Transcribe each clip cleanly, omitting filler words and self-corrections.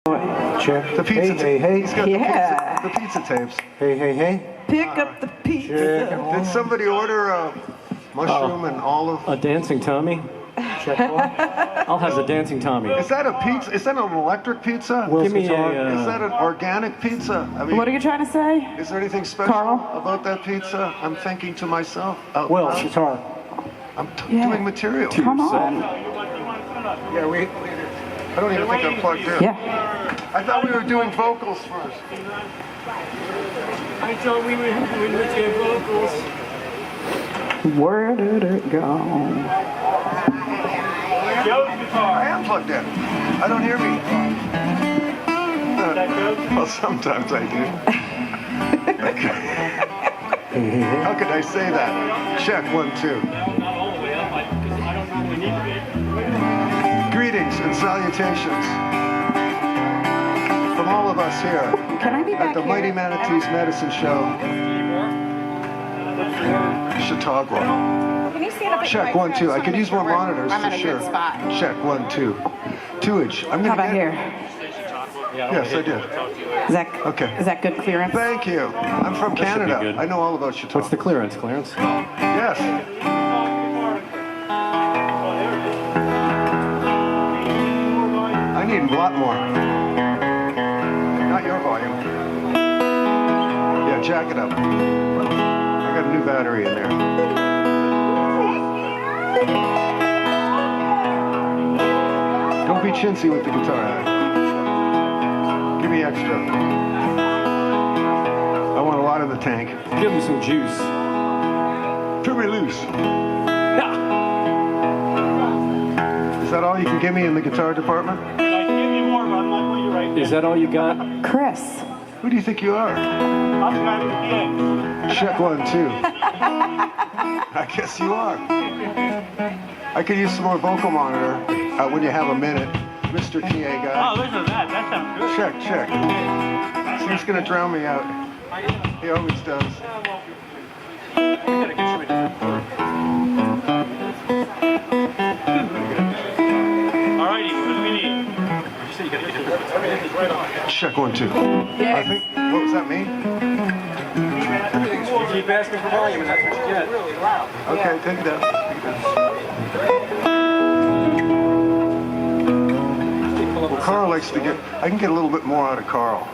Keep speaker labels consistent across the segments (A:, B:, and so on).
A: Check.
B: The pizza
A: hey, hey,
B: He's got
C: Yeah.
B: the pizza tapes.
A: hey, hey, hey.
C: Pick up the pizza.
B: Did somebody order a mushroom and olive?
D: A dancing Tommy?
A: Check one.
D: I'll have the dancing Tommy.
B: Is that a pizza? Is that an electric pizza?
A: Will's
D: Give me
A: guitar.
D: a,
B: Is that an organic pizza? I mean,
C: What are you trying to say?
B: is there anything special
C: Carl?
B: about that pizza? I'm thinking to myself.
A: Will's guitar.
B: I'm
C: Yeah.
B: doing material.
C: Come on.
B: Yeah, I don't even think I'm plugged in.
C: Yeah.
B: I thought we were doing vocals first.
D: I thought we were doing the vocals.
C: Where did it go?
B: I am plugged in. I don't hear me. Well, sometimes I do. How could I say that? Check 1, 2.
D: Not all the way up, because I don't normally need to be.
B: Greetings and salutations from all of us here
C: Can I be
B: at
C: back
B: the
C: here?
B: Mighty Manatees Medicine Show, Chautauqua.
E: Can you stand up at
B: Check
E: your
B: 1, 2. I could use more monitors
E: I'm
B: for
E: in a
B: sure.
E: good spot.
B: Check 1, 2. 2-inch. I'm
C: How
B: gonna
C: about
B: get.
C: here?
B: Yes, I did.
C: Okay. Is that good clearance?
B: Thank you. I'm from
D: That should be
B: Canada.
D: good.
B: I know all about Chautauqua.
D: What's the clearance, Clarence?
B: Yes. I need a lot more. Not your volume. Yeah, jack it up. I got a new battery in there. Don't be chintzy with the guitar. Give me extra. I want a lot in the tank.
D: Give him some juice.
B: Turn me loose. Is that all you can give me in the guitar department?
D: Is that all you got?
C: Chris.
B: Who do you think you are? Check 1, 2. I guess you are. I could use some more vocal monitor when you have a minute, Mr. PA guy.
F: Oh, listen to that. That sounds good.
B: Check. So he's gonna drown me out. He always does.
F: Alrighty, what do we need?
B: Check 1, 2. I think. What was that, me?
D: You keep asking for volume, and that's what you get.
B: Okay, take it down. Well, Carl likes to get. I can get a little bit more out of Carl.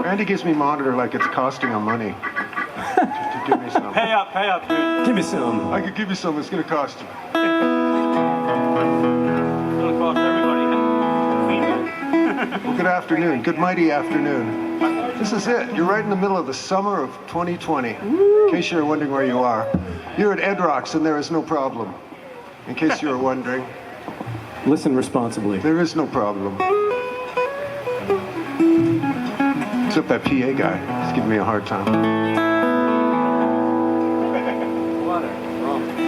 B: Randy gives me monitor like it's costing him money. Just to give me some.
F: Pay up, dude.
D: Give me some.
B: I could give you some. It's gonna cost you.
F: It's gonna cost everybody.
B: Well, good afternoon. Good mighty afternoon. This is it. You're right in the middle of the summer of 2020. In case you're wondering where you are. You're at Ed Rocks and there is no problem. In case you were wondering,
D: Listen responsibly.
B: there is no problem. Except that PA guy. He's giving me a hard time.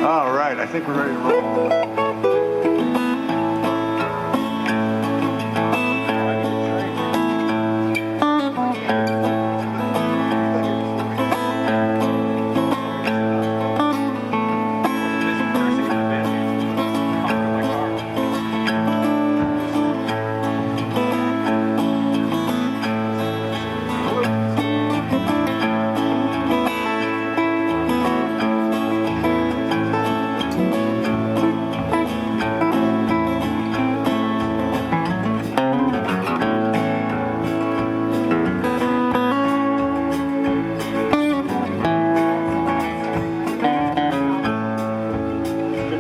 B: All right, I think we're ready to roll.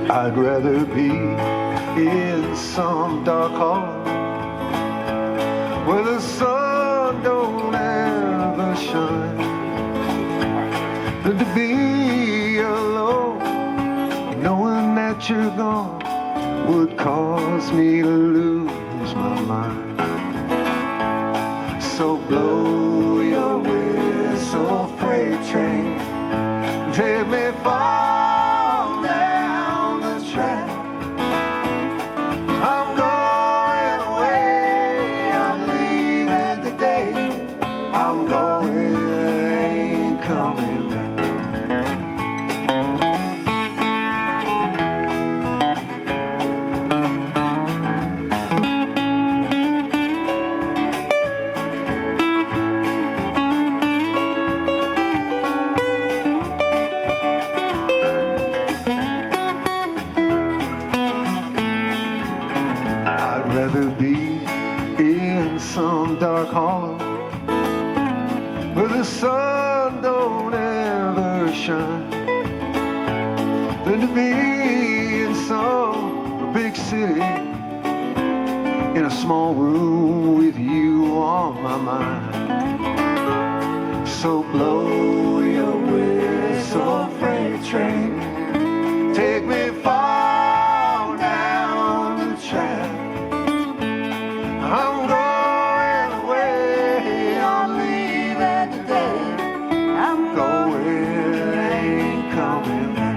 B: I'd rather be in some dark hall where the sun don't ever shine than to be alone, knowing that you're gone would cause me to lose my mind. So blow your whistle, freight train, take me far down the track. I'm going away, I'm leaving today. I'm going, ain't coming back. rather be in some dark hollow where the sun don't ever shine than to be in some big city in a small room with you on my mind. So blow your whistle, freight train, take me far down the track. I'm going away, I'm leaving today. I'm going, ain't coming back.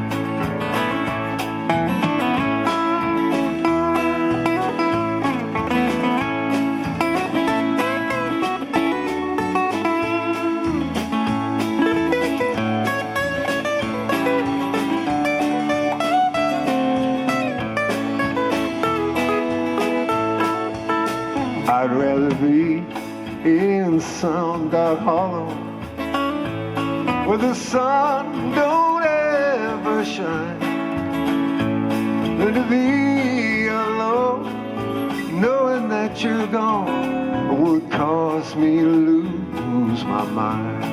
B: I'd rather be in some dark hollow where the sun don't ever shine than to be alone, knowing that you're gone would cause me to lose my mind.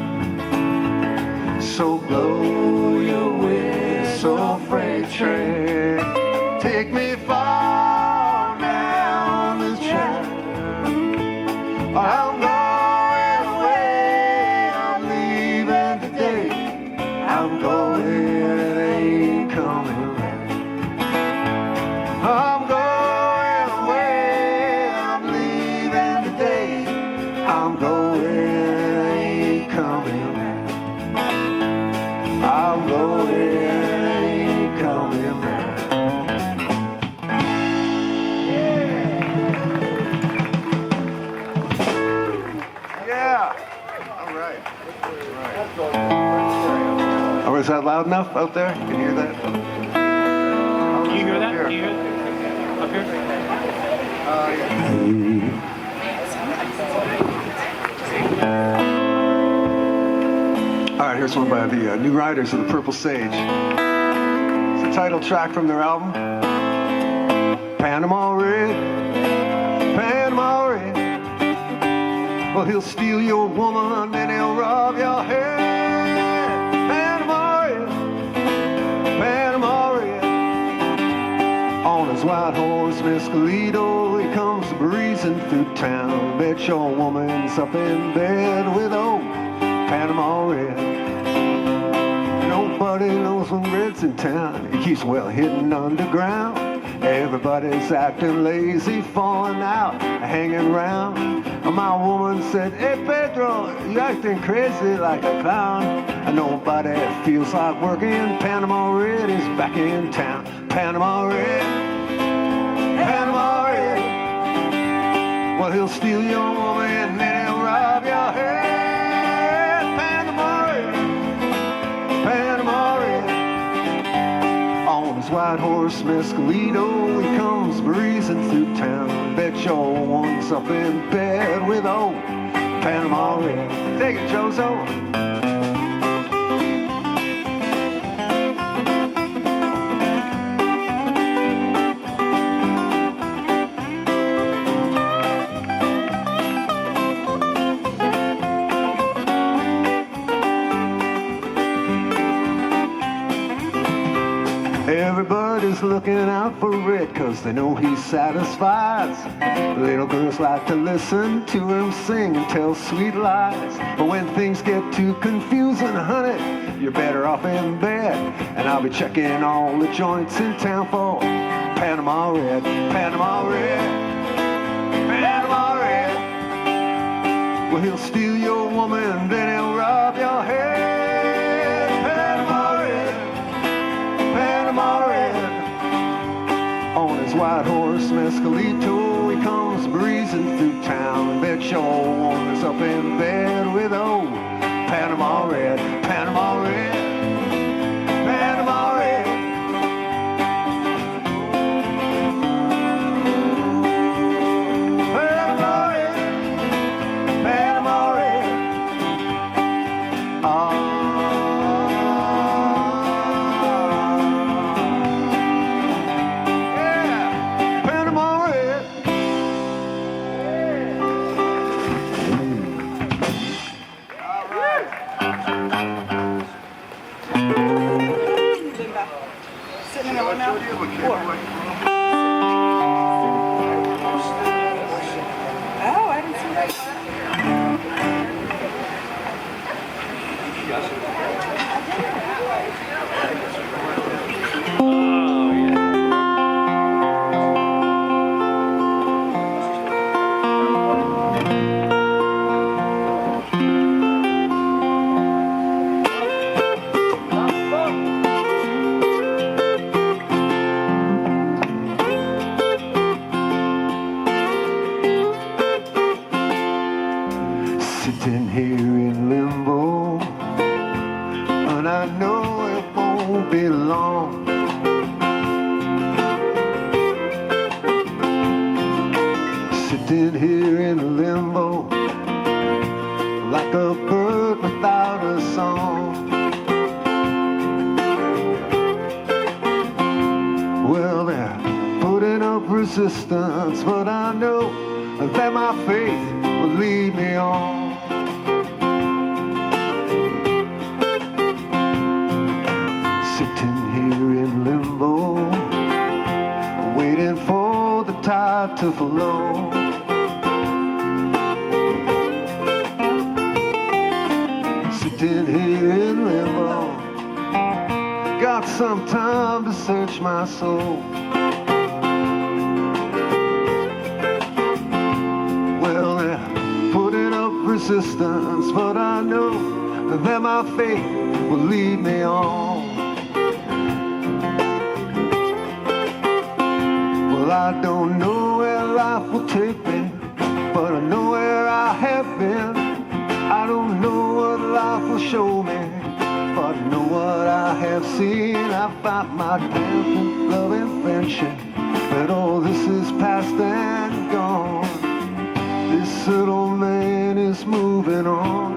B: So blow your whistle, freight train, take me far down the track. I'm going away, I'm leaving today. I'm going, ain't coming back. I'm going away, I'm leaving today. I'm going, ain't coming back. I'm going, ain't coming back. Oh, is that loud enough out there? Can you hear that?
F: Can you hear that? Can you hear it? Up here?
B: All right, here's one by the New Riders of the Purple Sage. It's the title track from their album, Panama Red, Panama Red. Well, he'll steal your woman and he'll rob your head. Panama Red, Panama Red. On his white horse, Mescalito, he comes breezing through town. Bet your woman's up in bed with old Panama Red. Nobody knows when Red's in town. He keeps well hidden underground. Everybody's acting lazy, falling out, hanging around. My woman said, hey Pedro, you acting crazy like a clown. And nobody feels like working. Panama Red is back in town. Panama Red, Panama Red. Well, he'll steal your woman and then he'll rob your head. Panama Red, Panama Red. On his white horse, Mescalito, he comes breezing through town. Bet your one's up in bed with old Panama Red. Take it, Jozo. Everybody's looking out for Red, cause they know he satisfies. Little girls like to listen to him sing and tell sweet lies. But when things get too confusing, honey, you're better off in bed. And I'll be checking all the joints in town for Panama Red, Panama Red, Panama Red. Well, he'll steal your woman and then he'll rob your head. Panama Red, Panama Red. On his white horse, Mescalito, he comes breezing through town. Bet your woman's up in bed with old Panama Red, Panama Red, Panama Red. Panama Red, Panama Red. Sitting here in limbo, and I know it won't be long. Sitting here in limbo, like a bird without a song. Well, they're putting up resistance, but I know that my faith will lead me on. Sitting here in limbo, waiting for the tide to flow. Sitting here in limbo, got some time to search my soul. Well, they're putting up resistance, but I know that my faith will lead me on. Well, I don't know where life will take me, but I know where I have been. I don't know what life will show me, but I know what I have seen. I found my depth in love and friendship, but all this is past and gone. This little man is moving on.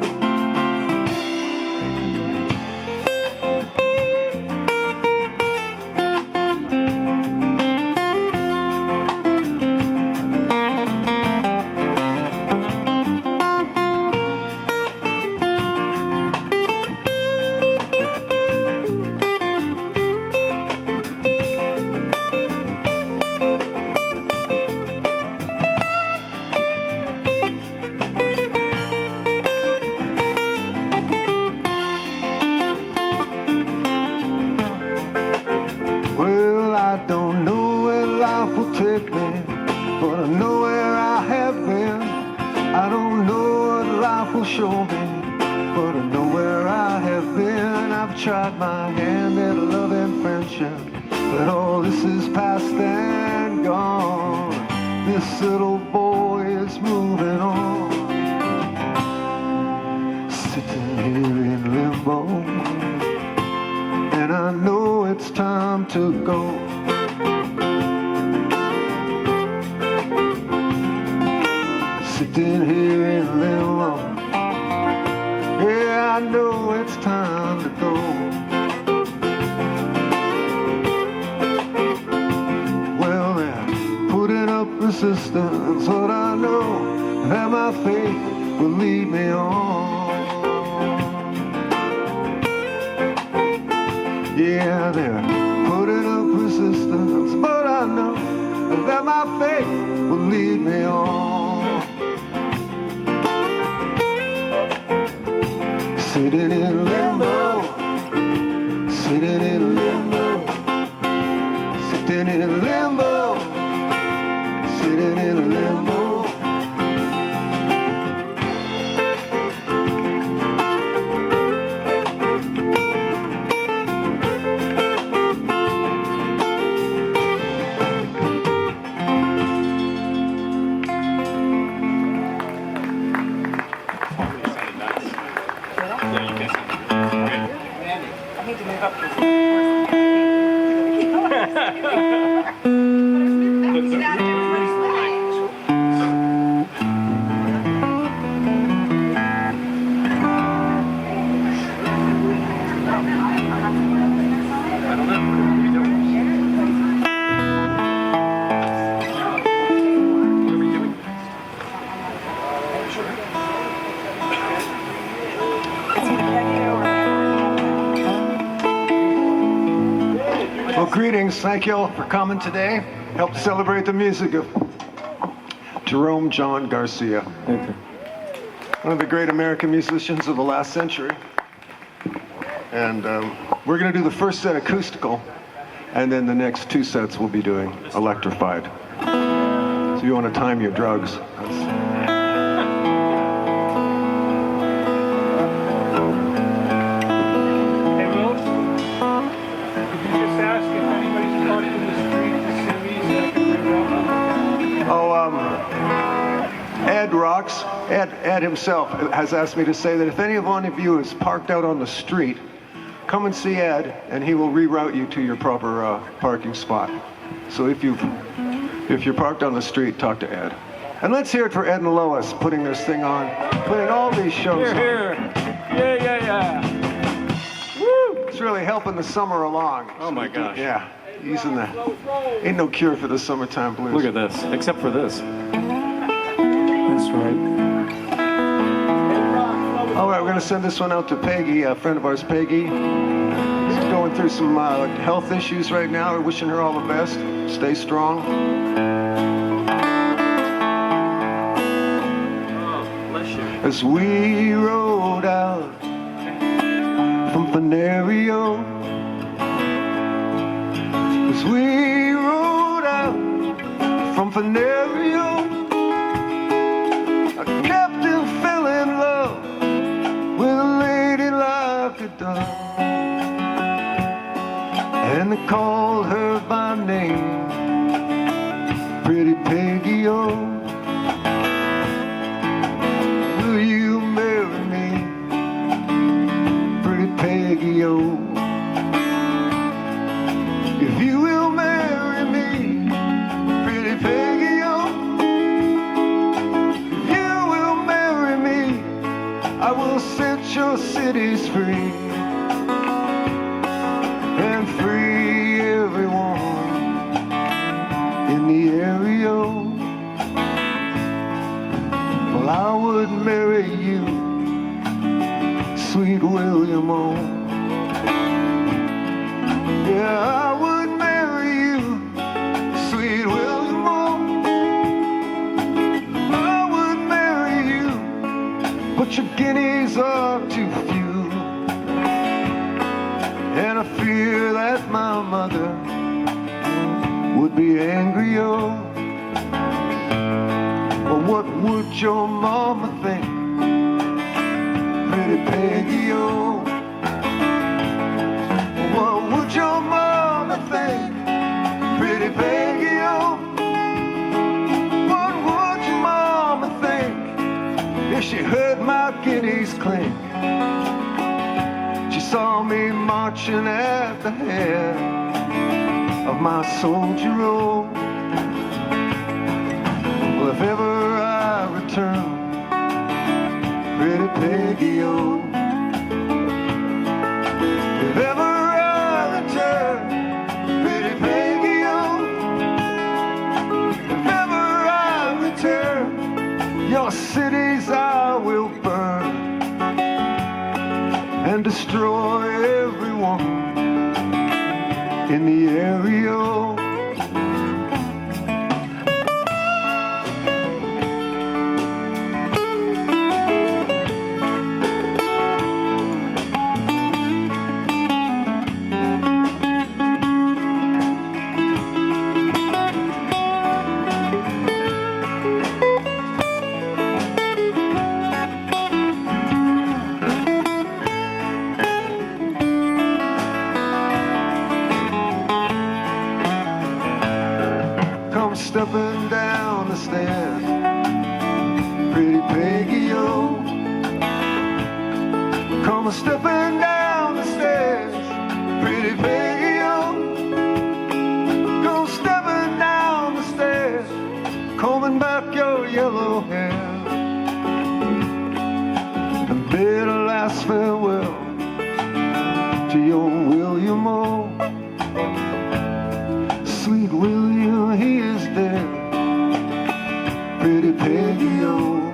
B: Tried my hand at love and friendship, but all this is past and gone. This little boy is moving on. Sitting here in limbo, and I know it's time to go. Sitting here in limbo, yeah, I know it's time to go. Well, they're putting up resistance, but I know that my faith will lead me on. Yeah, they're putting up resistance, but I know that my faith will lead me on. Sitting in limbo, sitting in limbo, sitting in limbo, sitting in limbo. Greetings, thank you all for coming today. Help celebrate the music of Jerome John Garcia.
A: Thank you.
B: One of the great American musicians of the last century. And we're going to do the first set acoustical, and then the next two sets we'll be doing electrified. So you want to time your drugs. Ed rocks. Ed himself has asked me to say that if any one of you is parked out on the street, come and see Ed, and he will reroute you to your proper parking spot. So if you're parked on the street, talk to Ed. And let's hear it for Ed and Lois putting this thing on, putting all these shows on.
F: Here. Yeah.
B: Woo! It's really helping the summer along.
F: Oh my gosh.
B: Yeah, easing the. Ain't no cure for the summertime blues.
F: Look at this, except for this.
A: That's right.
B: All right, we're going to send this one out to Peggy, a friend of ours, Peggy. She's going through some health issues right now. We're wishing her all the best. Stay strong. As we rode out from Venerio, as we rode out from Venerio, a captain fell in love with a lady like a dove, and they called her by name, Pretty Peggy-O. Will you marry me, Pretty Peggy-O? If you will marry me, Pretty Peggy-O, if you will marry me, I will set your cities free and free everyone in the area. Well, I would marry you, sweet William O. Yeah, I would marry you, sweet William O. I would marry you, but your guineas are too few, and I fear that my mother would be angry, oh. Well, what would your mama think, Pretty Peggy-O? What would your mama think, Pretty Peggy-O? What would your mama think if she heard my guineas clink? She saw me marching at the head of my soldier roll. Well, if ever I return, Pretty Peggy-O, if ever I return, Pretty Peggy-O, if ever I return, your cities I will burn and destroy everyone in the area. Stepping down the stairs, Pretty Peggy-O. Come a stepping down the stairs, Pretty Peggy-O. Go stepping down the stairs, combing back your yellow hair, and bid a last farewell to your William O. Sweet William, he is dead, Pretty Peggy-O.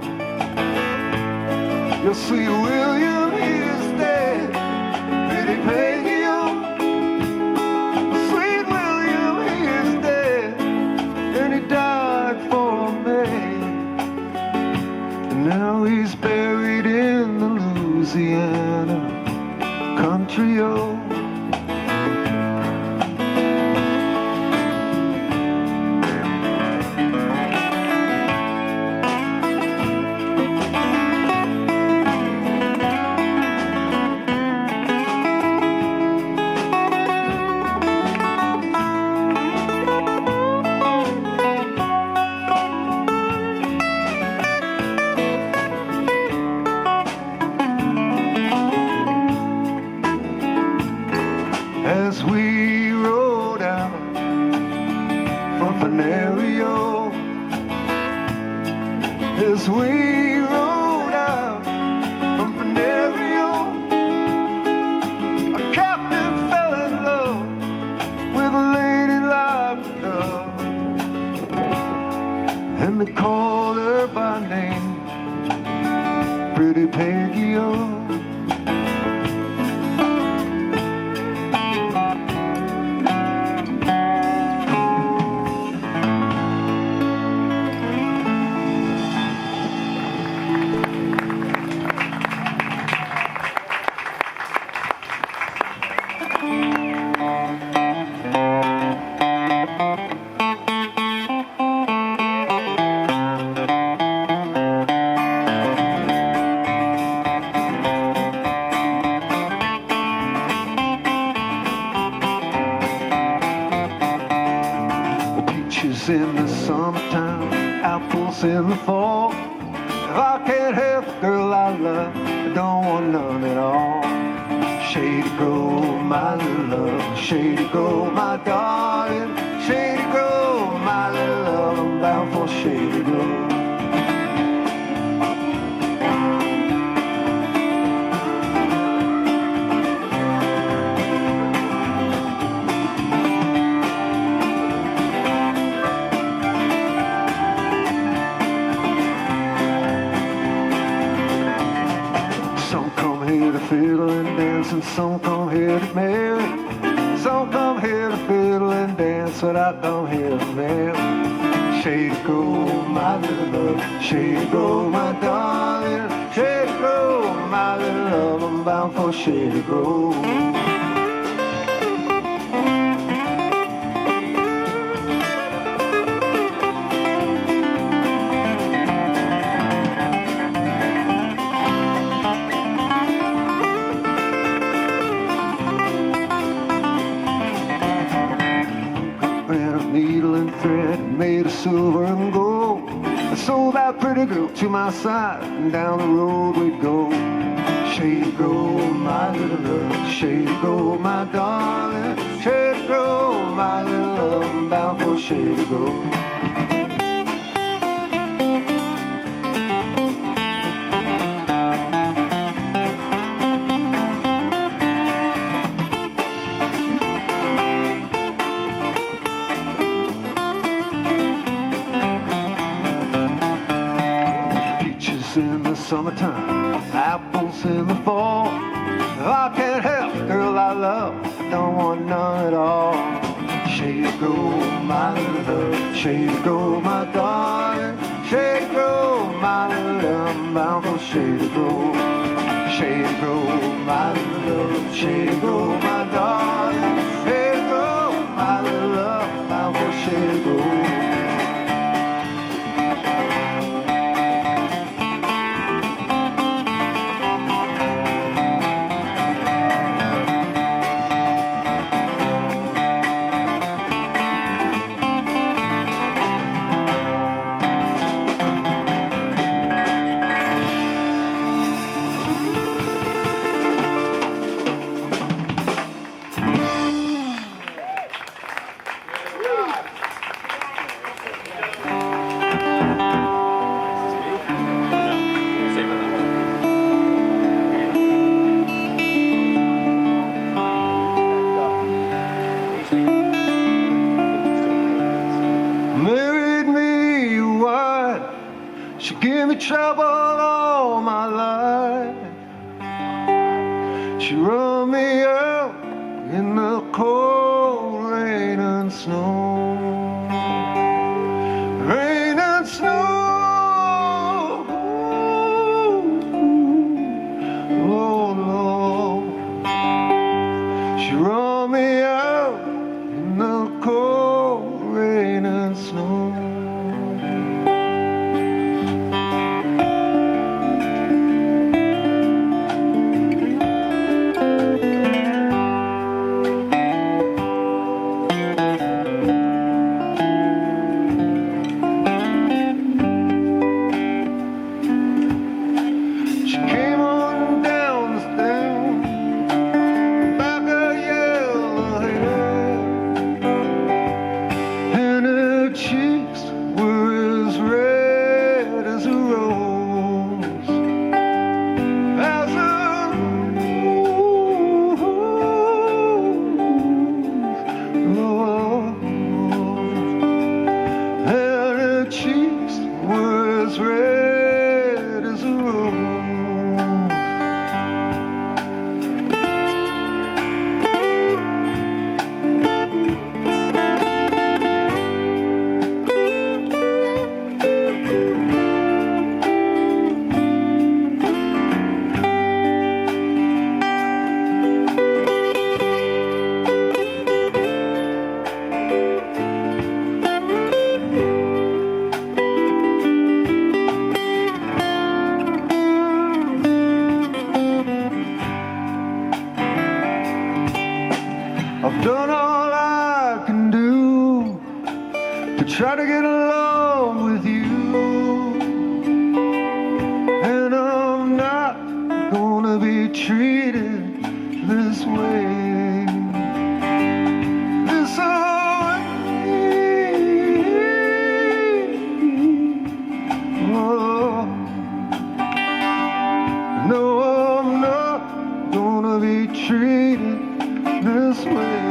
B: Your sweet William, he is dead, Pretty Peggy-O. Sweet William, he is dead, and he died for me. And now he's buried in the Louisiana country, oh. as we rode out from Panama, a captain fell in love with a lady like love, and they called her by name, Pretty Peggy-O. In the summertime, apples in the fall. If I can't have the girl I love, I don't want none at all. Shady Grove, my little love, Shady Grove, my darling, Shady Grove, my little love, I'm bound for Shady Grove. Fiddle and dance, and some come here to marry. Some come here to fiddle and dance, but I come here to marry. Shady Grove, my little love, Shady Grove, my darling, Shady Grove, my little love, I'm bound for Shady Grove. Needle and thread made of silver and gold. I sold that pretty girl to my side, and down the road we'd go. Shady Grove, my little love, Shady Grove, my darling, Shady Grove, my little love, I'm bound for Shady Grove. In the summertime, apples in the fall. If I can't help the girl I love, I don't want none at all. Shady Grove, my little love, Shady Grove, my darling, Shady Grove, my little love, I'm bound for Shady Grove. Shady Grove, my little love, Shady Grove, my darling, Shady Grove, my little love, I'm bound for Shady Grove. She gave me trouble all my life. She run me out in the cold rain and snow. Rain and snow. Lord, Lord. She run me out in the cold rain and snow. as a rose, as a rose, and her cheeks were as red as a rose. I've done all I can do to try to get along with you, and I'm not gonna be treated this way. This way. Oh, no, I'm not gonna be treated this way.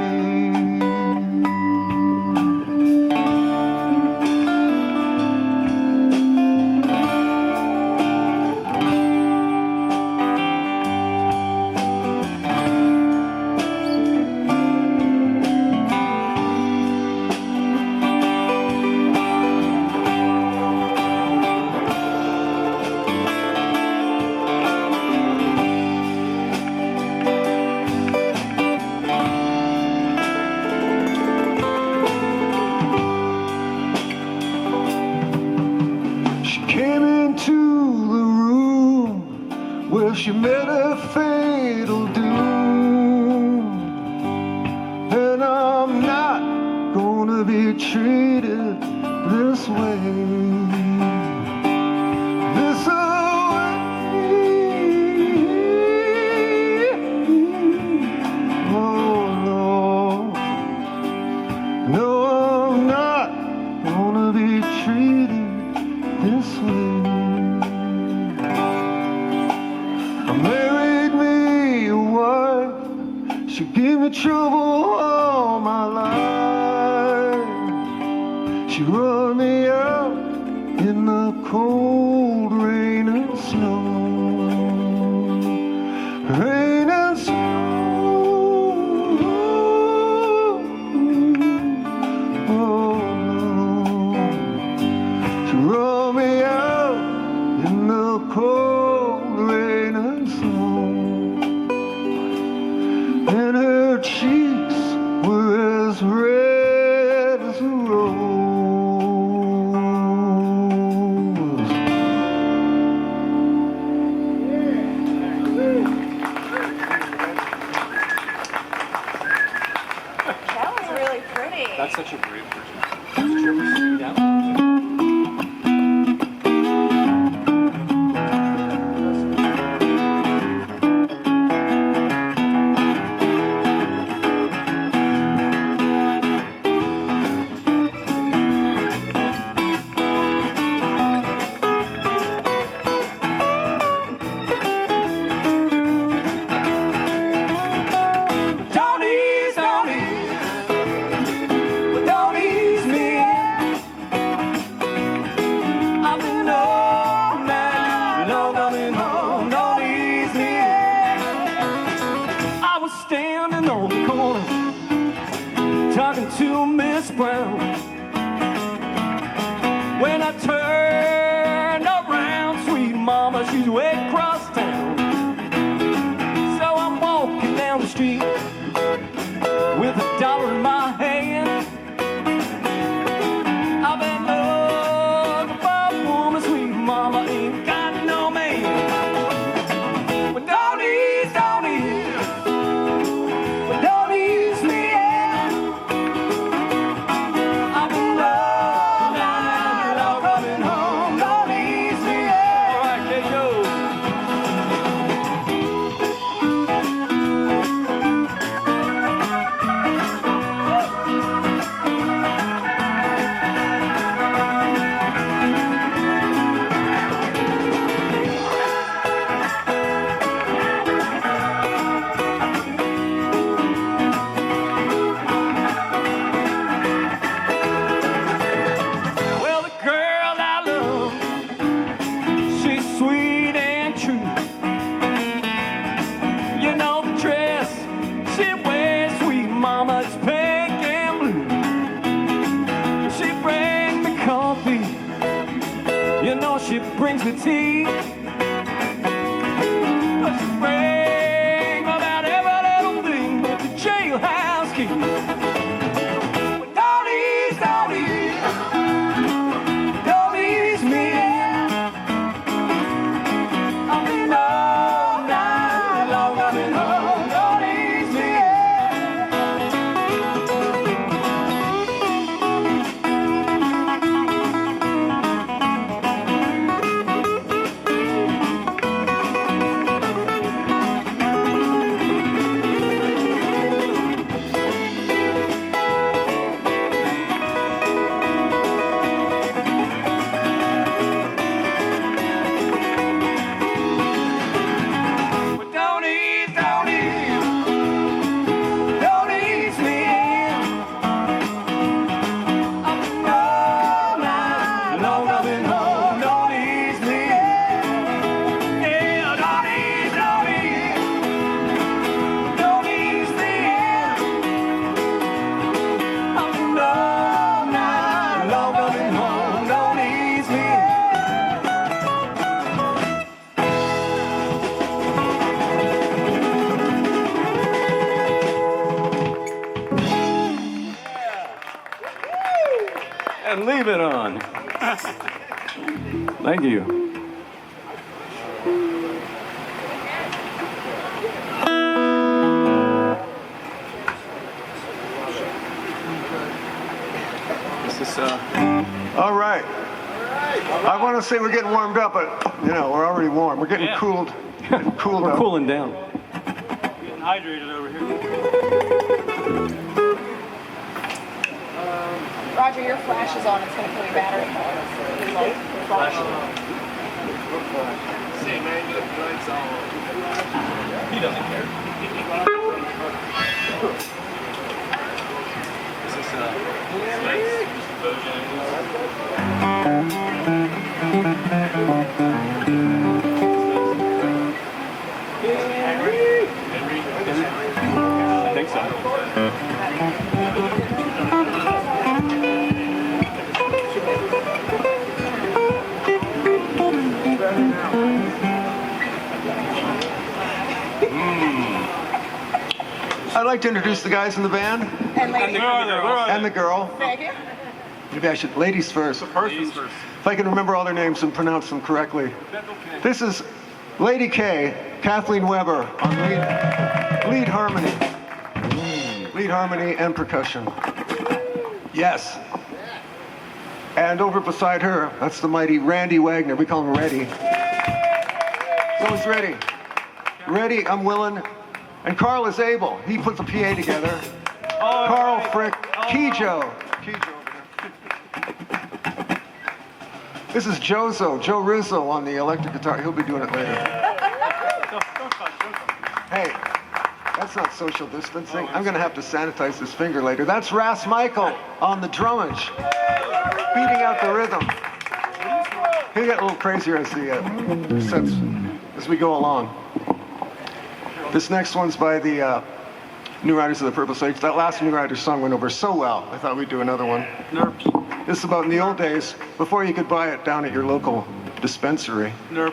B: She met a fatal doom, and I'm not gonna be treated this way. This way. Oh no, no, I'm not gonna be treated this way. Married me a wife, she gave me trouble all my life. She run me out in the cold rain and snow, rain and snow. Oh no, she run me out in the cold rain and snow, and her cheeks were as red as a rose.
C: That was really pretty.
F: That's such a great version. Did you ever sing that one?
D: Standing on the corner, talking to Miss Brown. When I turned around, sweet mama, she's way across town. So I'm walking down the street with $1 in my hand. I've been looking for a woman, sweet mama, ain't got no man. Well, don't ease me, yeah. I've been running home, don't ease me, yeah. All right, there you go. sweet and true. You know the dress she wears, sweet mama, is pink and blue. She brings me coffee, you know she brings me tea. But she brings about every little thing but the jailhouse key. Don't ease me in. I've been all night long, I've been home. Don't ease me and leave it on. Thank you.
F: This is,
B: All right. I want to say we're getting warmed up, but, you know, we're already warm. We're getting cooled. Cooled
D: We're
B: up.
D: cooling down.
F: getting hydrated over here.
E: Roger, your flash is on. It's going to kill your battery. Flash.
F: See, man, you got the lights on. He doesn't care. Is this, Henry? I think so.
B: I'd like to introduce the guys in the band
E: And ladies.
B: and the girl.
E: Thank you.
B: Maybe I should, ladies first.
F: Ladies first.
B: If I can remember all their names and pronounce them correctly. This is Lady K, Kathleen Weber on lead harmony. Lead harmony and percussion. Yes. And over beside her, that's the mighty Randy Wagner. We call him Reddy. So it's Reddy. Reddy, I'm willing. And Carl is able. He put the PA together. Carl Frick, Keyjo. This is Joe Rizzo on the electric guitar. He'll be doing it later. Hey, that's not social distancing. I'm going to have to sanitize this finger later. That's Ras Michael on the drummage, beating out the rhythm. He'll get a little crazier as as we go along. This next one's by the New Riders of the Purple Sage. That last New Riders song went over so well. I thought we'd do another one. This is about in the old days, before you could buy it down at your local dispensary. There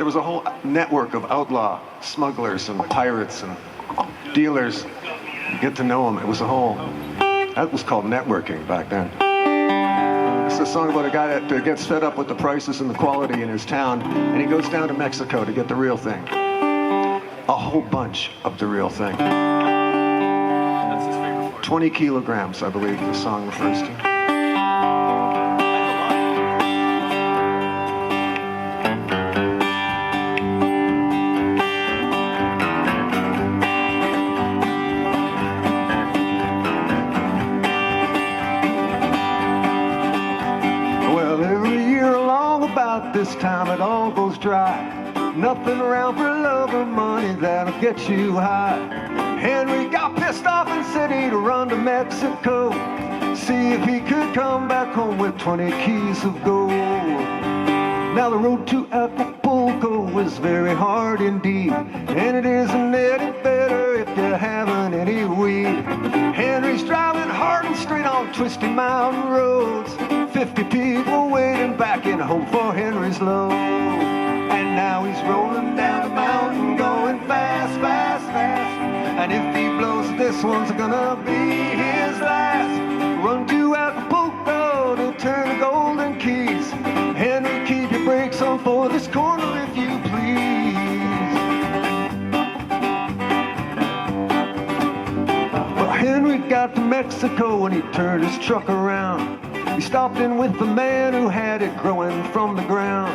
B: was a whole network of outlaw smugglers and pirates and dealers. You get to know them. It was a whole, that was called networking back then. It's a song about a guy that gets fed up with the prices and the quality in his town, and he goes down to Mexico to get the real thing. A whole bunch of the real thing.
F: That's his favorite part.
B: 20 kilograms, I believe the song refers to. Well, every year along about this time it all goes dry. Nothing around for love or money that'll get you high. Henry got pissed off and said he'd run to Mexico, see if he could come back home with 20 keys of gold. Now the road to Acapulco is very hard indeed, and it isn't any better if you haven't any weed. Henry's driving hard and straight on twisty mountain roads, 50 people waiting back in home for Henry's load. And now he's rolling down the mountain going fast, fast, fast. And if he blows, this one's gonna be his last. Run to Acapulco to turn the Golden Keys. Henry, keep your brakes on for this corner if you please. Well, Henry got to Mexico when he turned his truck around. He stopped in with the man who had it growing from the ground.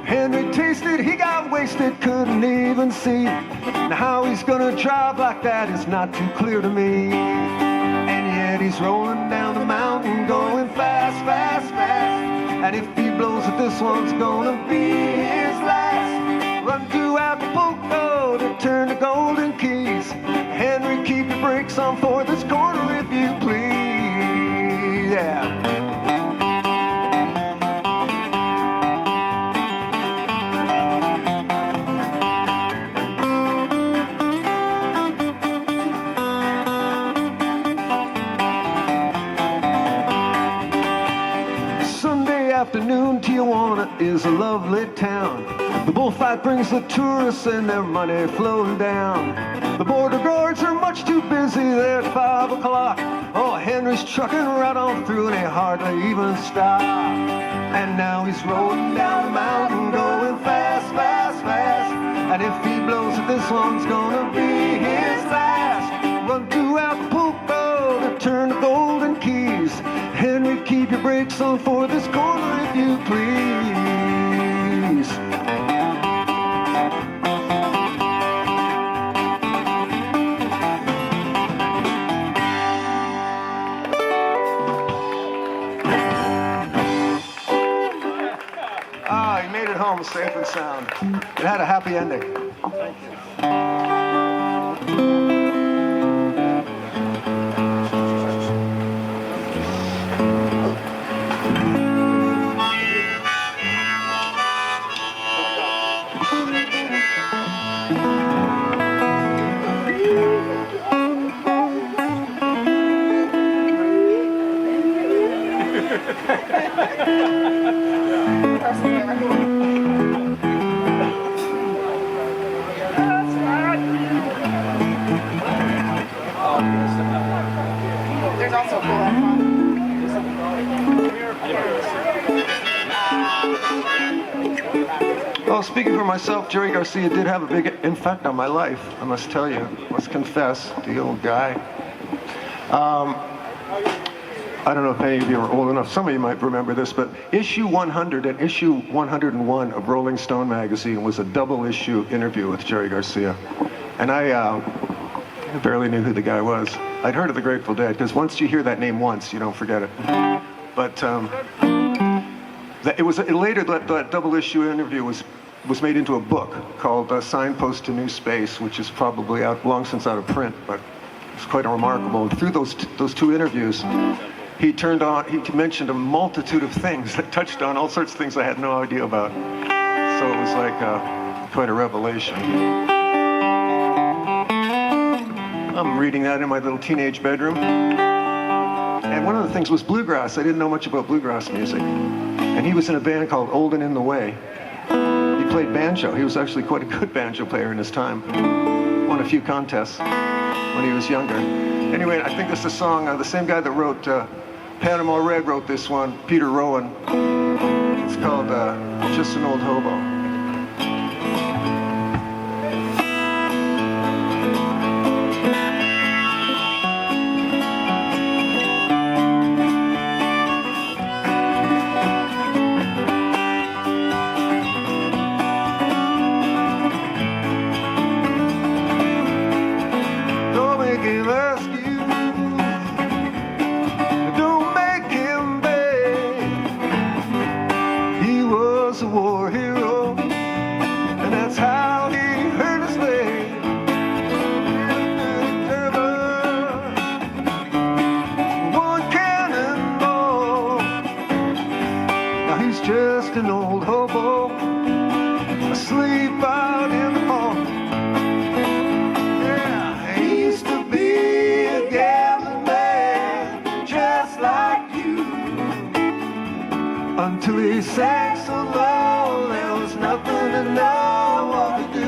B: Henry tasted, he got wasted, couldn't even see. Now how he's gonna drive like that is not too clear to me. And yet he's rolling down the mountain going fast, fast, fast. And if he blows it, this one's gonna be his last. Run to Acapulco to turn the Golden Keys. Henry, keep your brakes on for this corner if you please. Yeah. Afternoon, Tijuana is a lovely town. The bullfight brings the tourists and their money flowing down. The border guards are much too busy there at 5 o'clock. Oh, Henry's trucking right on through and he hardly even stopped. And now he's rolling down the mountain going fast, fast, fast. And if he blows it, this one's gonna be his last. Run to Acapulco to turn the Golden Keys. Henry, keep your brakes on for this corner if you please. Ah, he made it home safe and sound. It had a happy ending.
E: There's also a cool headphone.
B: Well, speaking for myself, Jerry Garcia did have a big impact on my life, I must tell you. Must confess, the old guy. I don't know if any of you are old enough, some of you might remember this, but issue 100 and issue 101 of Rolling Stone magazine was a double issue interview with Jerry Garcia. And I barely knew who the guy was. I'd heard of the Grateful Dead, because once you hear that name once, you don't forget it. But later that double issue interview was made into a book called Signpost to New Space, which is probably long since out of print, but it's quite remarkable. And through those two interviews, he mentioned a multitude of things that touched on all sorts of things I had no idea about. So it was like quite a revelation. I'm reading that in my little teenage bedroom. And one of the things was bluegrass. I didn't know much about bluegrass music. And he was in a band called Old and in the Way. He played banjo. He was actually quite a good banjo player in his time. Won a few contests when he was younger. Anyway, I think this is a song, the same guy that wrote Panama Red wrote this one, Peter Rowan. It's called Just an Old Hobo. War hero, sang so low, there was nothing to know what to do.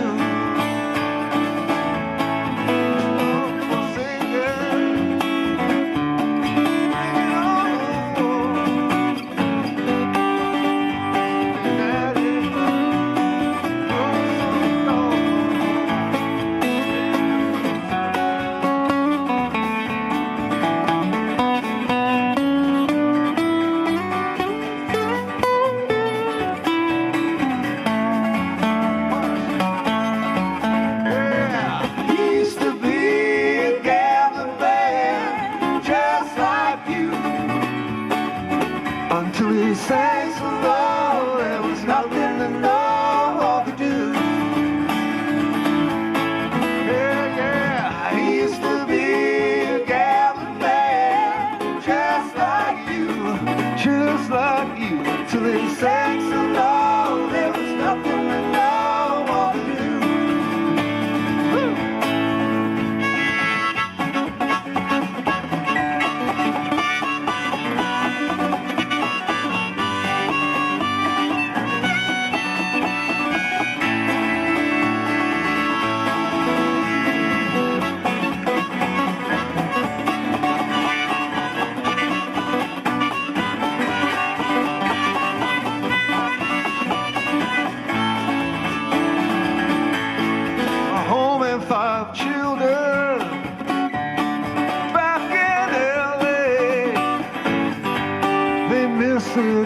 B: He sang so low, there was nothing to know what to do. Yeah, yeah, he used to be a gambling man, just like you, until he sang so low, there was nothing to know what to do.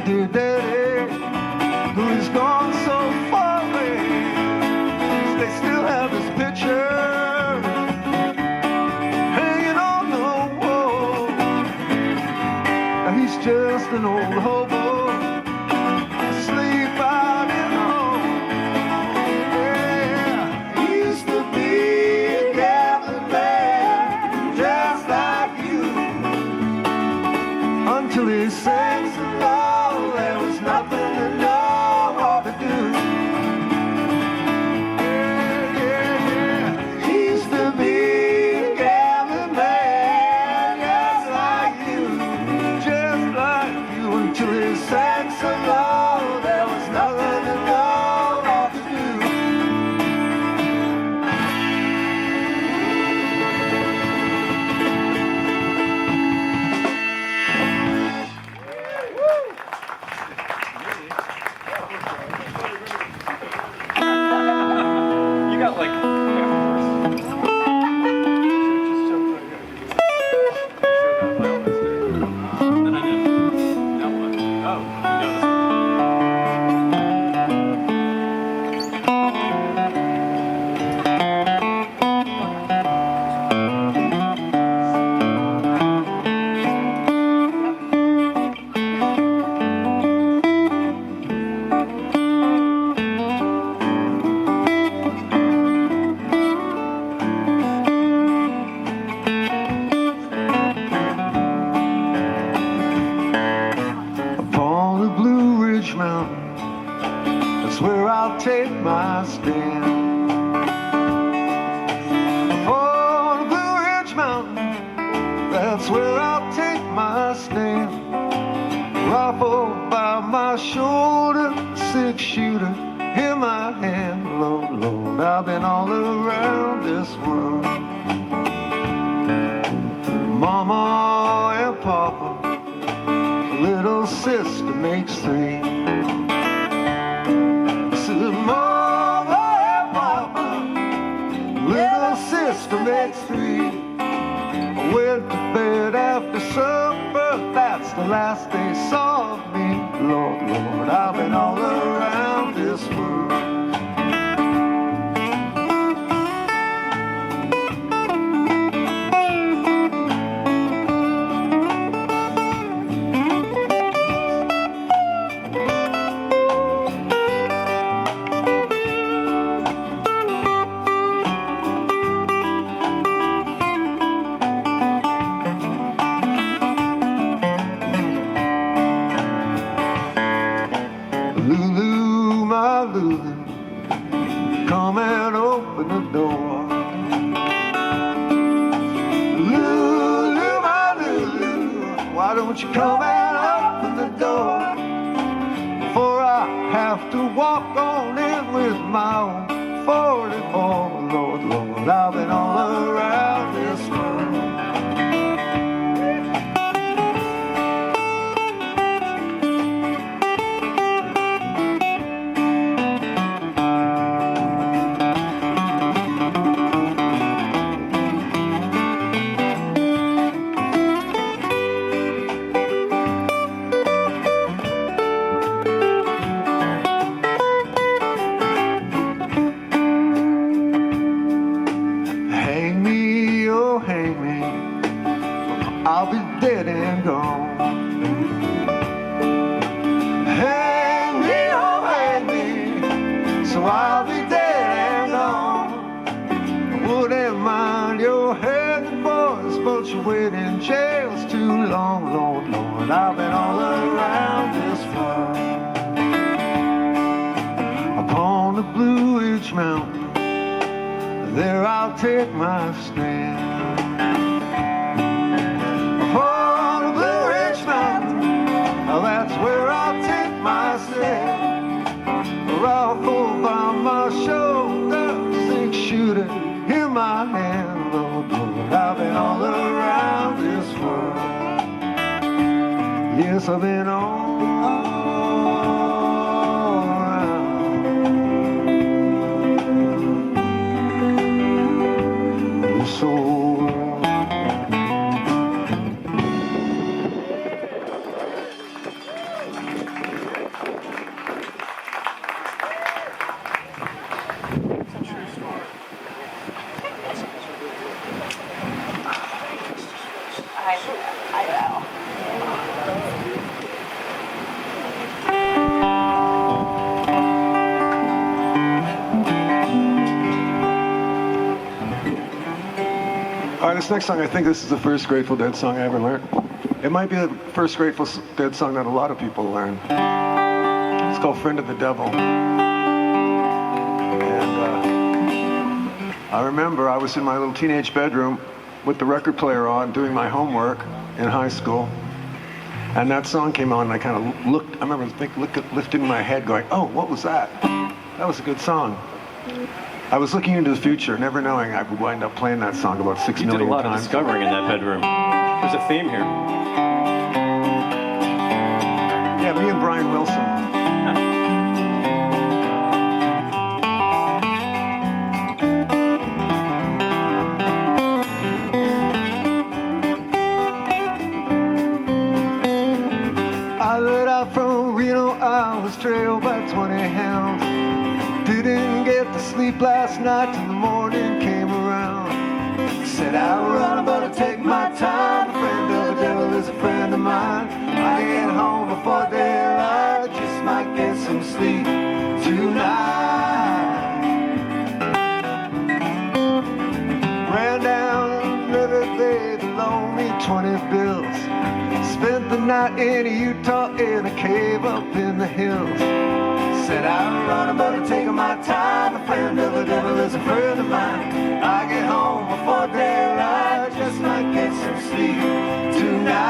B: Dear daddy, who is gone so far away, they still have his picture hanging on the wall. Now he's just an old hobo, asleep out in home. Yeah, he used to be a gambling man, just like you, until he sang so low, there was nothing to know what to do. Yeah, yeah, yeah. He used to be a gambling man, just like you, until he sang so low, there was nothing to know what to do.
F: You got like half a verse. Then I did. Now what? Oh, you got this.
B: Upon the Blue Ridge Mountain, that's where I'll take my stand. Upon the Blue Ridge Mountain, that's where I'll take my stand. Rifle by my shoulder, 6-shooter in my hand. Lord, Lord, I've been all around this world. Mama and Papa, little sister makes 3. Said Mama and Papa, little sister makes 3. I went to bed after supper, that's the last they saw of me. Lord, Lord, I've been all around this world. Lulu, my Lulu, come and open the door. Lulu, my Lulu, why don't you come and open the door? Before so I'll be dead and gone. I wouldn't mind your head, boys, but you wait in jails too long, Lord, Lord. I've been all around this world. Upon the Blue Ridge Mountain, there I'll take my stand. Upon the Blue Ridge Mountain, that's where I'll take my stand. Or I'll fall by my shoulder, 6-shooter in my hand, Lord, Lord. I've been all around this world. Yes, I've been all around this old world.
E: I know.
B: All right, this next song, I think this is the first Grateful Dead song I ever learned. It might be the first Grateful Dead song that a lot of people learn. It's called Friend of the Devil. And I remember I was in my little teenage bedroom with the record player on, doing my homework in high school. And that song came on, and I kind of looked, I remember lifting my head going, oh, what was that? That was a good song. I was looking into the future, never knowing I would wind up playing that song about 6 million times.
G: You did a lot of discovering in that bedroom. There's a theme here.
B: Yeah, me and Brian Wilson. I let out from Reno, I was trailed by 20 hounds. Didn't get to sleep last night till the morning came around. Said I'll run, but I'll take my time. A friend of the devil is a friend of mine. I get home before daylight, just might get some sleep tonight. Ran down the river, they loaned me 20 bills. Spent the night in Utah in a cave up in the hills. Said I'm running, but I'm taking my time. A friend of the devil is a friend of mine. I get home before daylight, just might get some sleep tonight.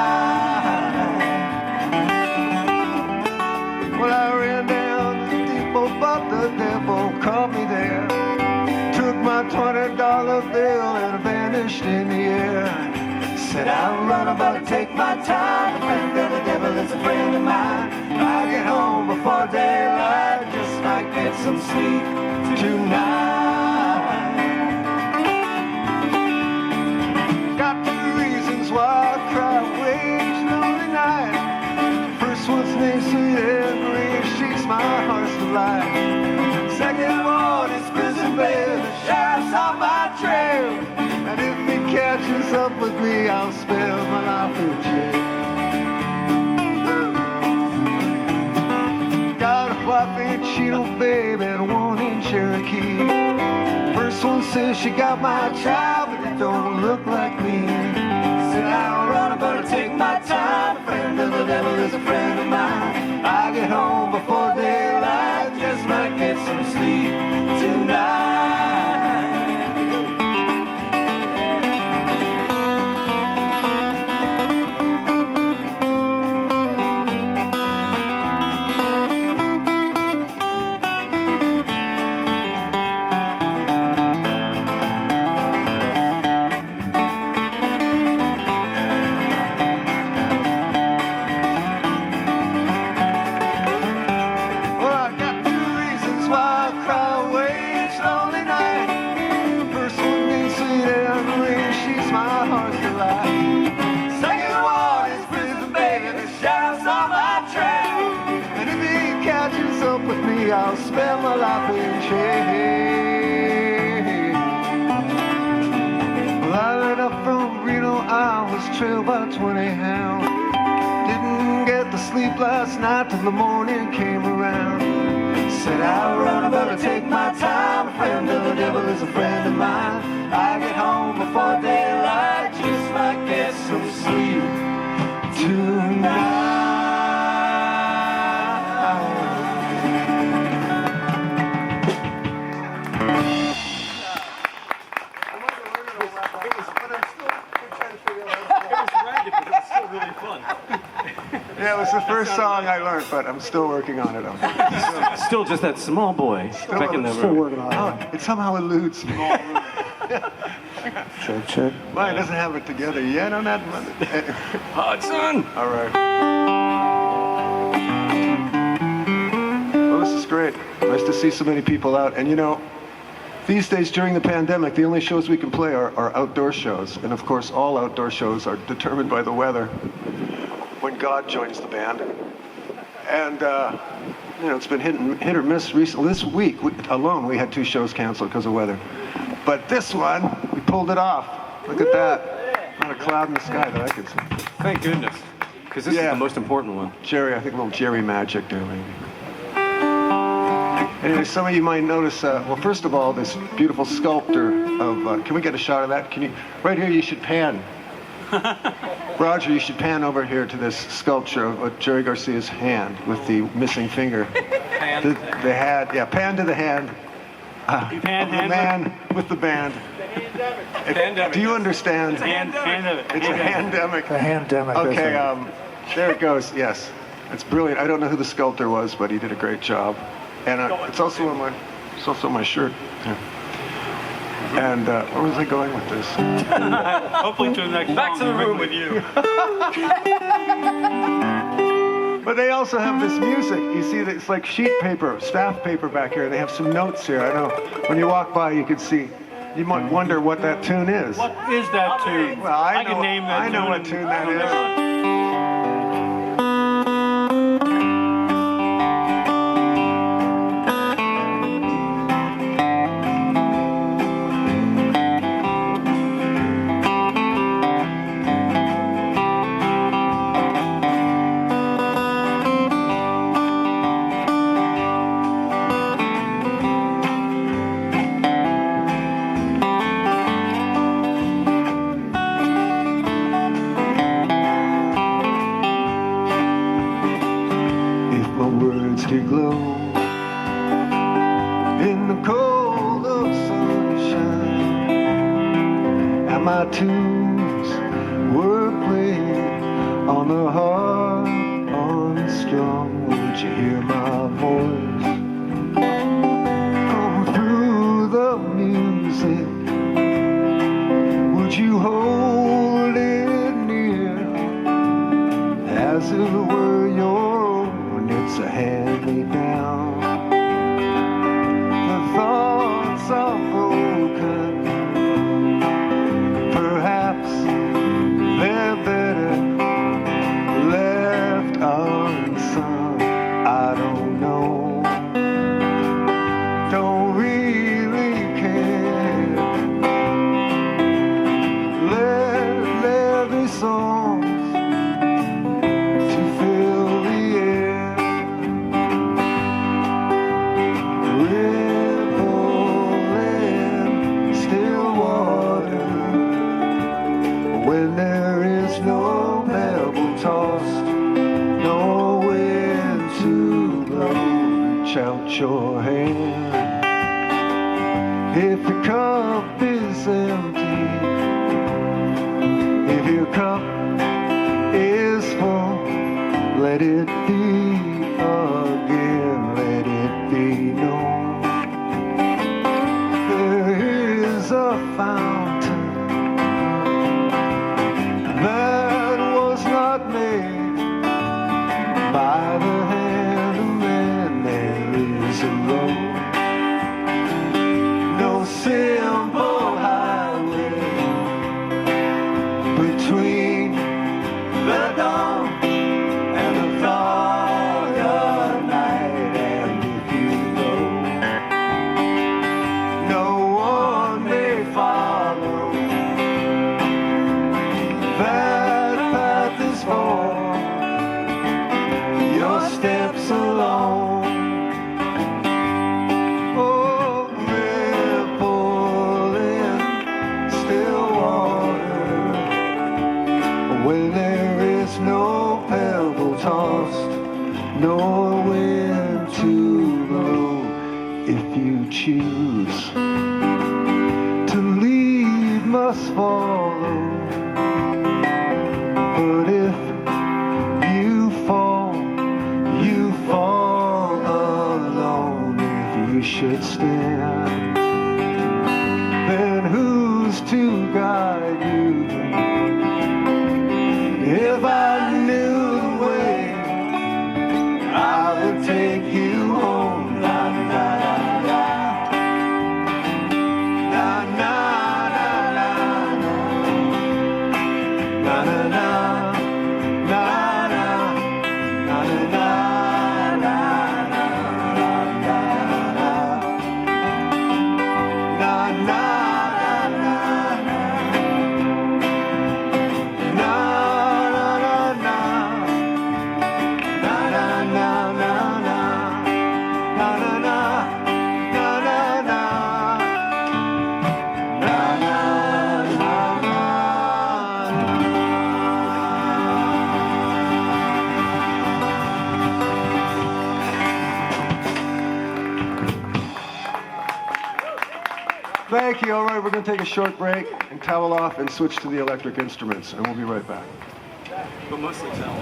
B: Well, I ran down the depot, but the devil caught me there. Took my $20 bill and vanished in the air. Said I'm running, but I take my time. A friend of the devil is a friend of mine. I get home before daylight, just might get some sleep tonight. Got 2 reasons why I cry away each lonely night. First one's named Sweet Henry, she's my heart's delight. Second one is prison bail, the sheriff's on my trail. And if he catches up with me, I'll spend my life in jail. Got a wife in Chino, baby, and one in Cherokee. First one says she got my child, but it don't look like me. Said I'll run, but I'll take my time. A friend of the devil is a friend of mine. I get home before daylight, just might get some sleep tonight. I'll spend my life in jail. Well, I let up from Reno, I was trailed by 20 hounds. Didn't get to sleep last night till the morning came around. said, I run, I better take my time. A friend of the devil is a friend of mine. I get home before daylight, just might get some sleep tonight. Yeah, it was the first song I learned, but I'm still working on it.
G: Still just that small boy back in the room.
B: Working on it. It somehow eludes me.
A: Check, check.
B: Mine doesn't have it together yet on that one.
G: Hudson!
B: All right. Well, this is great. Nice to see so many people out. And you know, these days during the pandemic, the only shows we can play are outdoor shows. And of course, all outdoor shows are determined by the weather when God joins the band. And, you know, it's been hit or miss recently. This week alone, we had 2 shows canceled because of weather. But this one, we pulled it off. Look at that. Not a cloud in the sky that I could see.
G: Thank goodness. Because this is the most important one.
B: Jerry, I think a little Jerry magic there, maybe. Anyway, some of you might notice, well, first of all, this beautiful sculptor of, can we get a shot of that? Can you, right here, you should pan. Roger, you should pan over here to this sculpture of Jerry Garcia's hand with the missing finger.
F: Pan.
B: The hand, yeah, pan to the hand. Of the man with the band. Do you understand?
F: It's a pandemic.
B: It's a pandemic.
A: The handemic.
B: Okay, there it goes. Yes, it's brilliant. I don't know who the sculptor was, but he did a great job. And it's also on my shirt. Yeah. And where was I going with this?
F: Hopefully to the next
G: Back to the room with you.
B: But they also have this music. You see, that it's like sheet paper, staff paper back here. They have some notes here. I know when you walk by, you could see. You might wonder what that tune is.
F: What is that tune?
B: Well, I
F: can name that
B: I know what tune that is. My tunes were played on the harp, on the strum. Would you hear my voice come through the music? Would you hold it near as if it were your own? It's a hand-me-down. The thoughts are broken. They're better left unsung. I don't know, don't really care. Let there be songs to fill the air. Ripple in still water when there is no pebble tossed, no wind to blow. Reach out your hand. If your cup is empty, if your cup is full, let it be again, let it be known. There is a fountain that was not made by the hand of man. There is a road, no simple highway between the dawn and the fog of night. And if you go, no one may follow. That path is for your steps alone. choose to lead must follow. But if you fall alone. If you should stand, then who's to guide you? If I knew the way, I would take you home. La, la, la, la. La, la, la, la, la, la, la. Thank you. All right, we're going to take a short break and towel off and switch to the electric instruments, and we'll be right back.
G: But mostly towel.